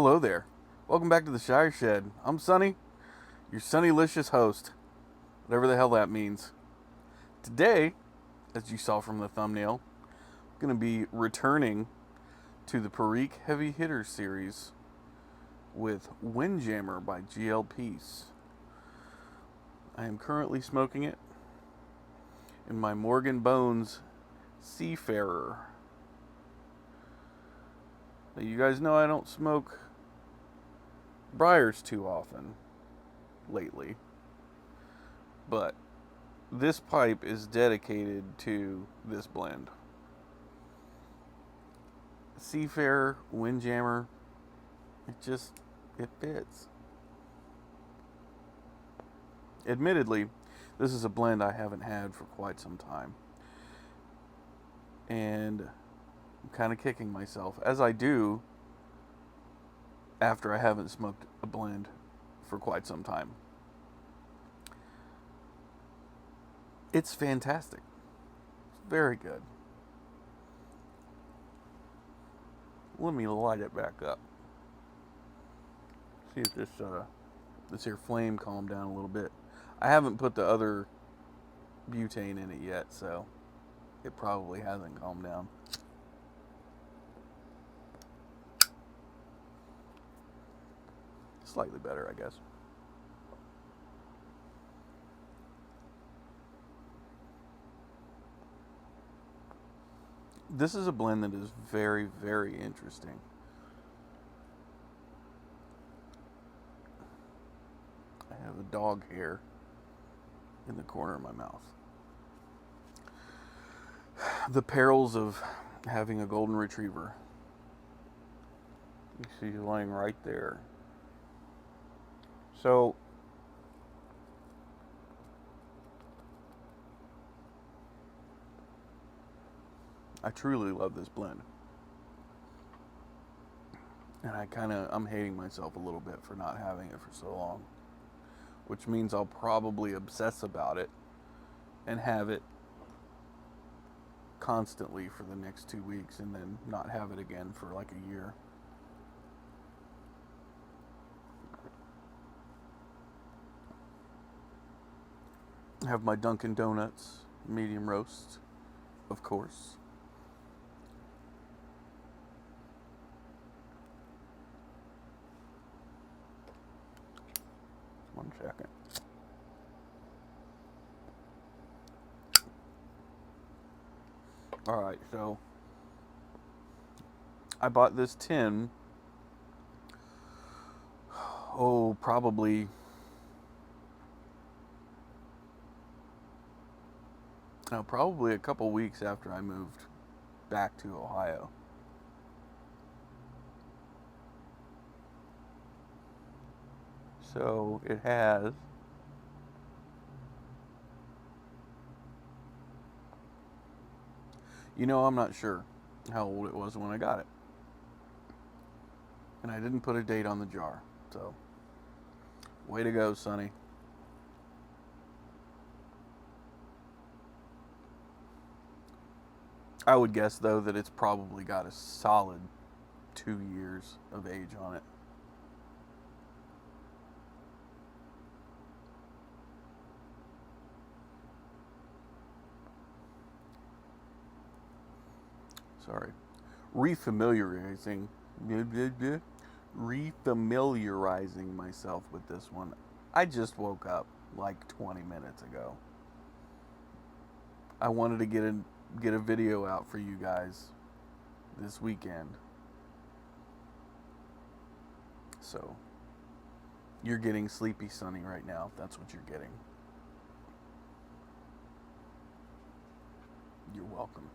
Hello there. Welcome back to the Shire Shed. I'm Sunny, your Sunnylicious host, whatever the hell that means. Today, as you saw from the thumbnail, I'm going to be returning to the Perique Heavy Hitters series with Windjammer by Pease. I am currently smoking it in my Morgan Bones Seafarer. Now, you guys know I don't smoke briars too often lately, but this pipe is dedicated to this blend. Seafarer, Windjammer, it fits. Admittedly, this is a blend I haven't had for quite some time, and I'm kind of kicking myself, as I do after I haven't smoked a blend for quite some time. It's fantastic. It's very good. Let me light it back up. See if this here flame calmed down a little bit. I haven't put the other butane in it yet, so it probably hasn't calmed down. Slightly better, I guess. This is a blend that is very, very interesting. I have a dog hair in the corner of my mouth. The perils of having a golden retriever. You see he's laying right there. So, I truly love this blend. And I'm hating myself a little bit for not having it for so long. Which means I'll probably obsess about it and have it constantly for the next 2 weeks and then not have it again for like a year. I have my Dunkin' Donuts medium roast, of course. One second. Alright, so I bought this tin, probably a couple weeks after I moved back to Ohio. So it has I'm not sure how old it was when I got it. And I didn't put a date on the jar. So, way to go, Sonny. I would guess, though, that it's probably got a solid 2 years of age on it. Sorry. Refamiliarizing myself with this one. I just woke up like 20 minutes ago. I wanted to get a video out for you guys this weekend. So, you're getting Sleepy Sunny right now, if that's what you're getting. You're welcome.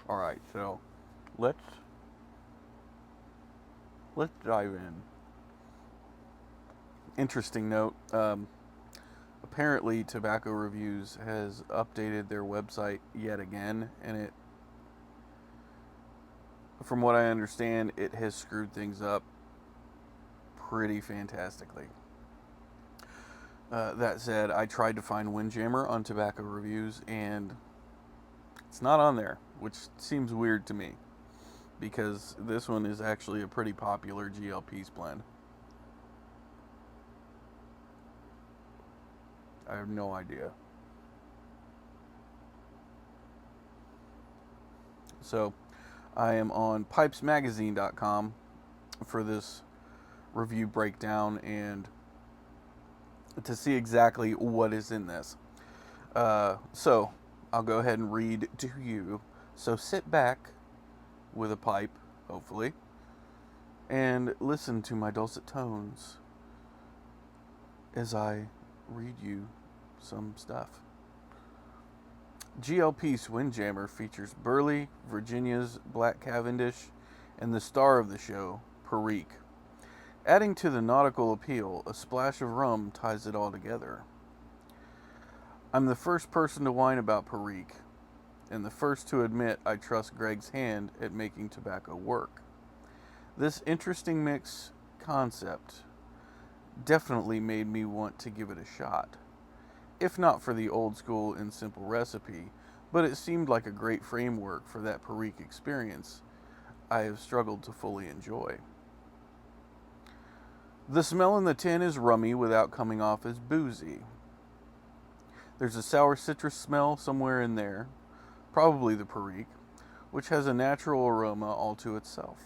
All right, so let's dive in. Interesting note. Apparently, Tobacco Reviews has updated their website yet again, and from what I understand, it has screwed things up pretty fantastically. That said, I tried to find Windjammer on tobacco reviews, and it's not on there, which seems weird to me, because this one is actually a pretty popular GL Pease blend. I have no idea. So, I am on pipesmagazine.com for this review breakdown and to see exactly what is in this. So, I'll go ahead and read to you. So, sit back with a pipe, hopefully, and listen to my dulcet tones as I read you some stuff. GL Pease Windjammer features Burley, Virginia's Black Cavendish, and the star of the show, Perique. Adding to the nautical appeal, a splash of rum ties it all together. I'm the first person to whine about Perique, and the first to admit I trust Greg's hand at making tobacco work. This interesting mix concept definitely made me want to give it a shot. If not for the old school and simple recipe, but it seemed like a great framework for that Perique experience I have struggled to fully enjoy. The smell in the tin is rummy without coming off as boozy. There's a sour citrus smell somewhere in there, probably the Perique, which has a natural aroma all to itself.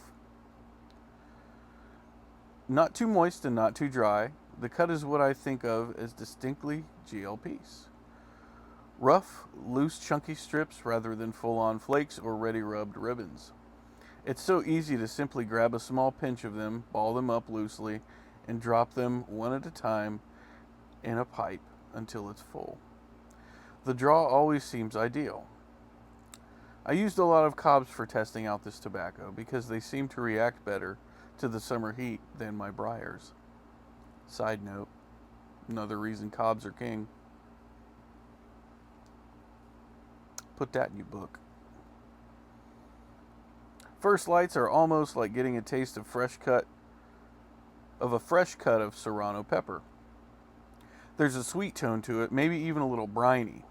Not too moist and not too dry, the cut is what I think of as distinctly GL Pease. Rough, loose, chunky strips rather than full-on flakes or ready-rubbed ribbons. It's so easy to simply grab a small pinch of them, ball them up loosely, and drop them one at a time in a pipe until it's full. The draw always seems ideal. I used a lot of cobs for testing out this tobacco because they seem to react better to the summer heat than my briars. Side note, another reason cobs are king. Put that in your book. First lights are almost like getting a taste of a fresh cut of serrano pepper. There's a sweet tone to it, maybe even a little briny,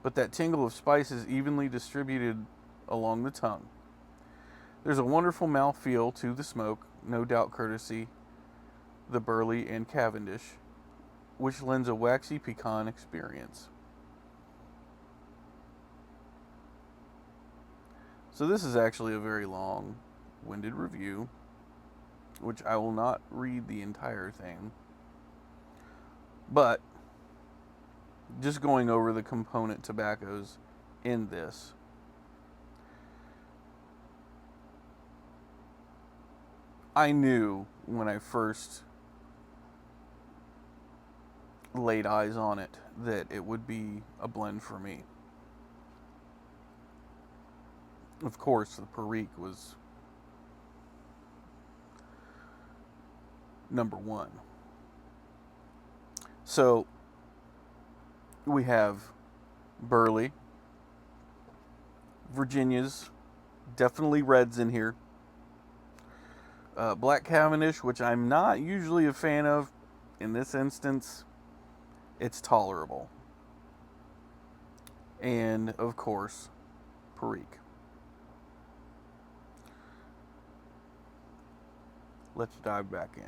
but that tingle of spice is evenly distributed along the tongue. There's a wonderful mouthfeel to the smoke, no doubt courtesy the Burley and Cavendish, which lends a waxy pecan experience. So this is actually a very long-winded review, which I will not read the entire thing, but just going over the component tobaccos in this. I knew when I first laid eyes on it that it would be a blend for me. Of course, the Perique was number one. So we have Burley, Virginia's, definitely reds in here. Black Cavendish, which I'm not usually a fan of. In this instance, it's tolerable. And, of course, Perique. Let's dive back in.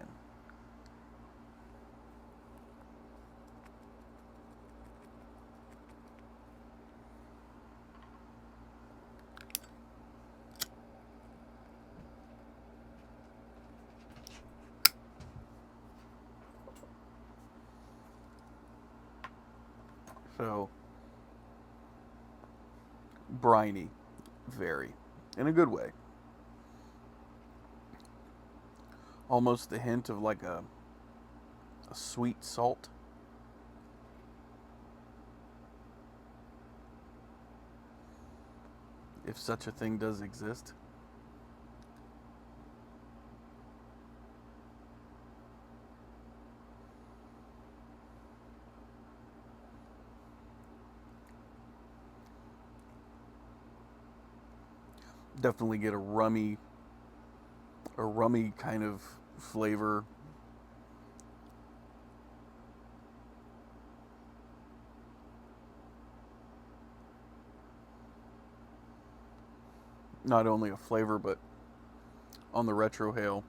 So, briny, very, in a good way. Almost the hint of like a sweet salt. If such a thing does exist. Definitely get a rummy kind of flavor. not only a flavor, but on the retrohale,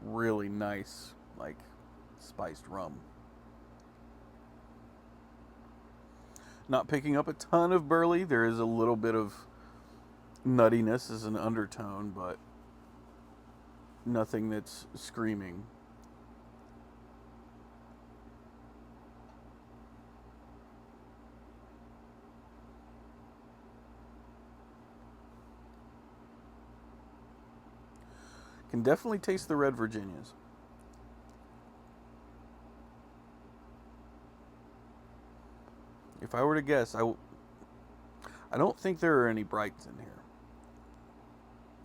really nice, like spiced rum. Not picking up a ton of burley. There is a little bit of nuttiness as an undertone, but nothing that's screaming. Can definitely taste the red Virginias. If I were to guess, I don't think there are any brights in here.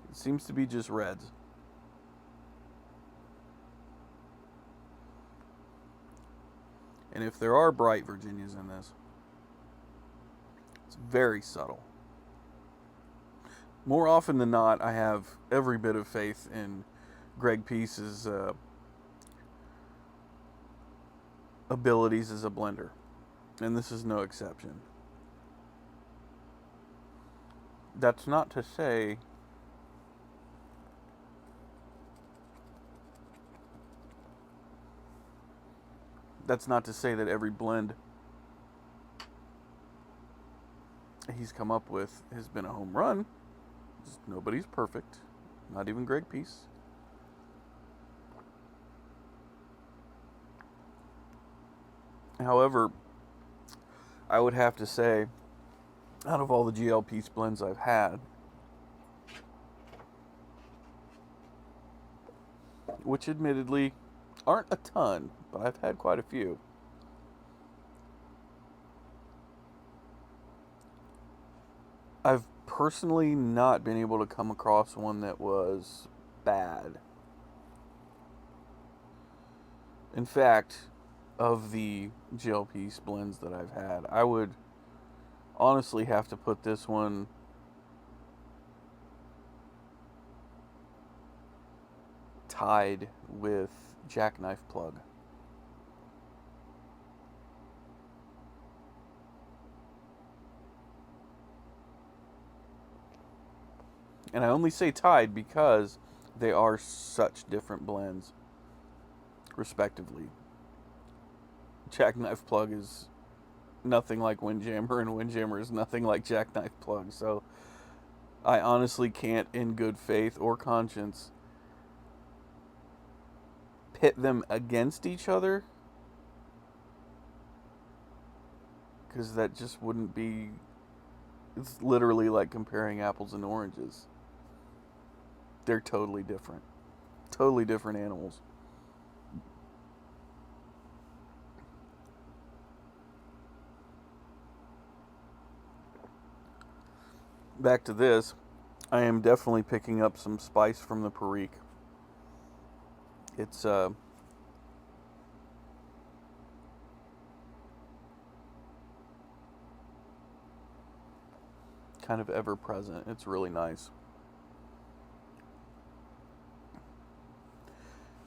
It seems to be just reds. And if there are bright Virginias in this, it's very subtle. More often than not, I have every bit of faith in Greg Peace's abilities as a blender. And this is no exception. That's not to say that every blend he's come up with has been a home run. Just nobody's perfect. Not even Greg Peace. However, I would have to say, out of all the GL Peace blends I've had, which admittedly aren't a ton, but I've had quite a few, I've personally not been able to come across one that was bad. In fact, of the GL Peace blends that I've had, I would honestly have to put this one tied with Jackknife Plug. And I only say tied because they are such different blends, respectively. Jackknife Plug is nothing like Windjammer, and Windjammer is nothing like Jackknife Plug. So I honestly can't, in good faith or conscience, pit them against each other, because that just wouldn't be. It's literally like comparing apples and oranges. They're totally different. Totally different animals. Back to this, I am definitely picking up some spice from the Perique. It's kind of ever present. It's really nice.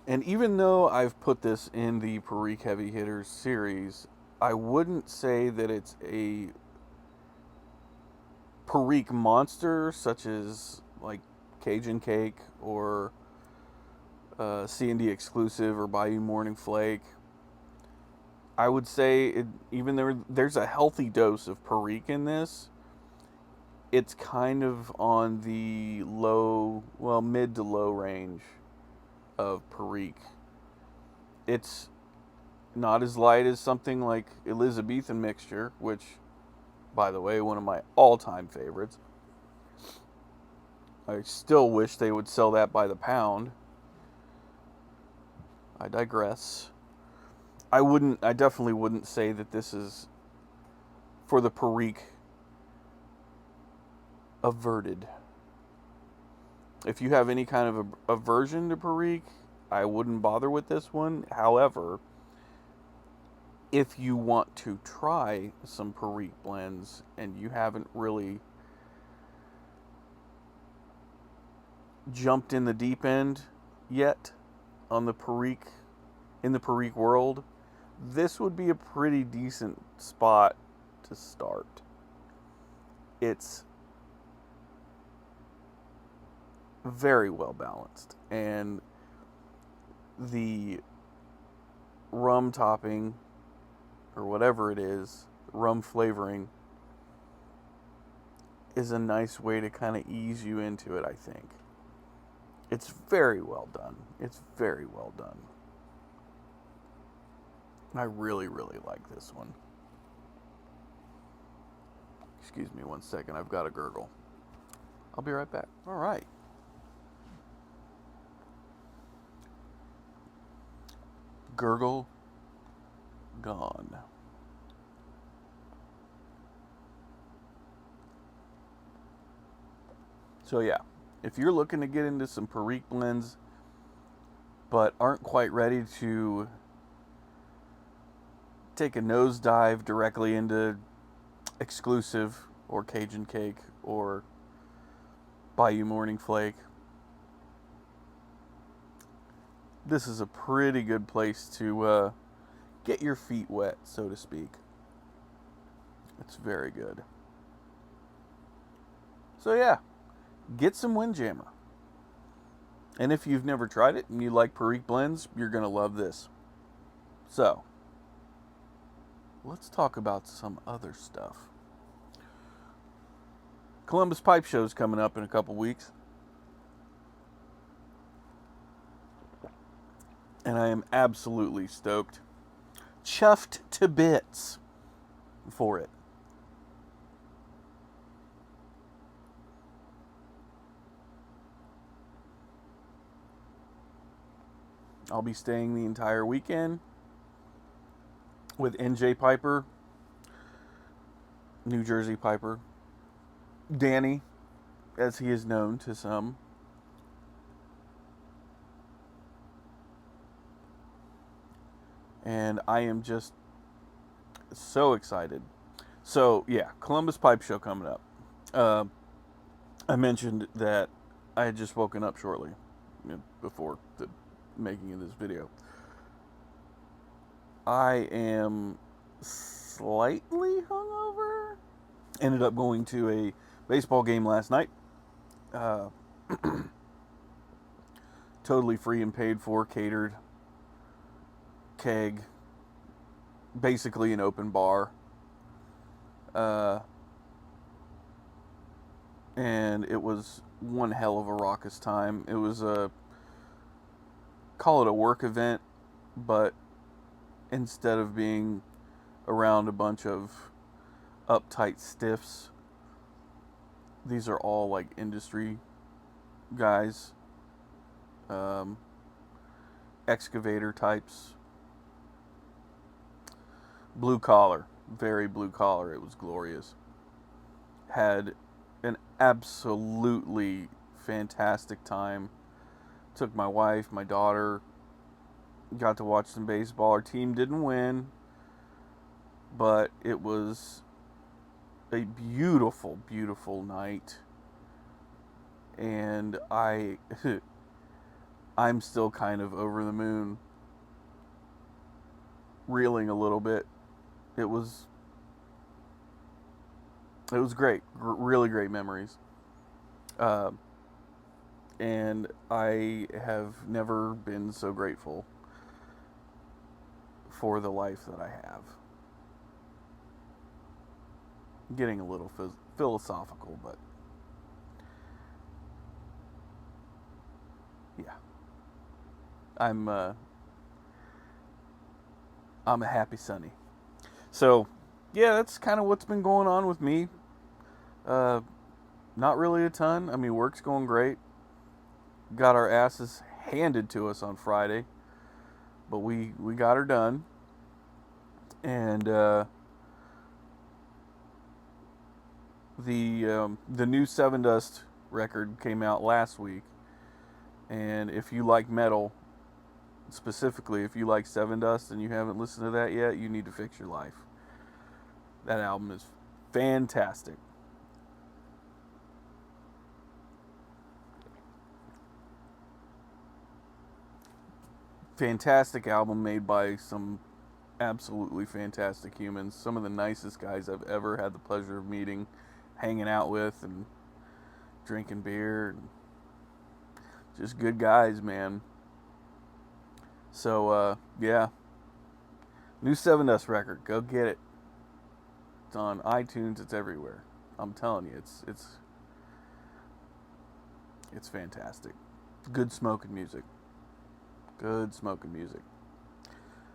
And even though I've put this in the Perique Heavy Hitters series, I wouldn't say that it's a Perique monster such as like Cajun Cake or C&D Exclusive or Bayou Morning Flake. I would say even there's a healthy dose of Perique in this, it's kind of on the mid to low range of Perique. It's not as light as something like Elizabethan Mixture, which, by the way, one of my all-time favorites. I still wish they would sell that by the pound. I digress. I definitely wouldn't say that this is for the Perique averted. If you have any kind of aversion to Perique, I wouldn't bother with this one. However, if you want to try some Perique blends and you haven't really jumped in the deep end yet on the Perique, in the Perique world, this would be a pretty decent spot to start. It's very well balanced. And the rum topping, or whatever it is, rum flavoring, is a nice way to kind of ease you into it, I think. It's very well done. It's very well done. I really, really like this one. Excuse me one second. I've got a gurgle. I'll be right back. All right. Gurgle gone. So yeah, if you're looking to get into some Perique blends but aren't quite ready to take a nosedive directly into exclusive or Cajun cake or Bayou Morning Flake, this is a pretty good place to get your feet wet, so to speak. It's very good. So yeah, get some Windjammer. And if you've never tried it and you like Perique blends, you're going to love this. So, let's talk about some other stuff. Columbus Pipe Show's coming up in a couple weeks. And I am absolutely stoked. Chuffed to bits for it. I'll be staying the entire weekend with NJ Piper, New Jersey Piper, Danny, as he is known to some. And I am just so excited. So, yeah, Columbus Pipe Show coming up. I mentioned that I had just woken up shortly before the making of this video. I am slightly hungover. Ended up going to a baseball game last night. Totally free and paid for, catered, keg, basically an open bar. And it was one hell of a raucous time. It was call it a work event, but instead of being around a bunch of uptight stiffs, these are all like industry guys, excavator types, blue collar, very blue collar. It was glorious. Had an absolutely fantastic time. Took my wife, my daughter, got to watch some baseball. Our team didn't win, but it was a beautiful, beautiful night. And I'm still kind of over the moon, reeling a little bit. It was great, really great memories. And I have never been so grateful for the life that I have. Getting a little philosophical, but yeah, I'm a happy Sunny. So yeah, that's kind of what's been going on with me. Not really a ton. I mean, work's going great. Got our asses handed to us on Friday, but we got her done. And the new Seven Dust record came out last week. And if you like metal, specifically if you like Seven Dust and you haven't listened to that yet, you need to fix your life. That album is fantastic. Fantastic album made by some absolutely fantastic humans. Some of the nicest guys I've ever had the pleasure of meeting, hanging out with, and drinking beer. Just good guys, man. So, yeah. New Seven Dust record. Go get it. It's on iTunes. It's everywhere. I'm telling you, it's fantastic. Good smoking music. Good smoking music.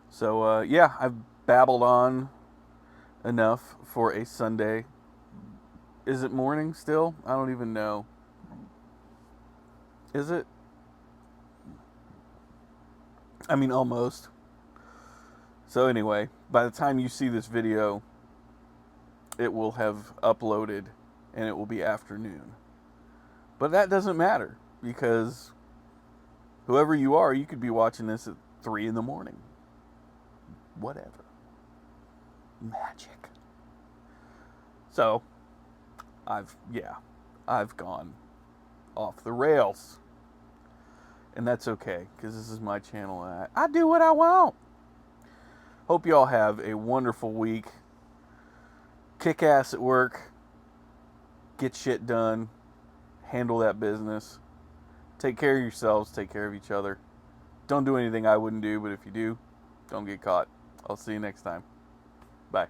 So, yeah, I've babbled on enough for a Sunday. Is it morning still? I don't even know. Is it? I mean, almost. So anyway, by the time you see this video, it will have uploaded and it will be afternoon. But that doesn't matter because whoever you are, you could be watching this at 3 in the morning. Whatever. Magic. So, I've gone off the rails. And that's okay, because this is my channel and I do what I want. Hope you all have a wonderful week. Kick ass at work. Get shit done. Handle that business. Take care of yourselves. Take care of each other. Don't do anything I wouldn't do, but if you do, don't get caught. I'll see you next time. Bye.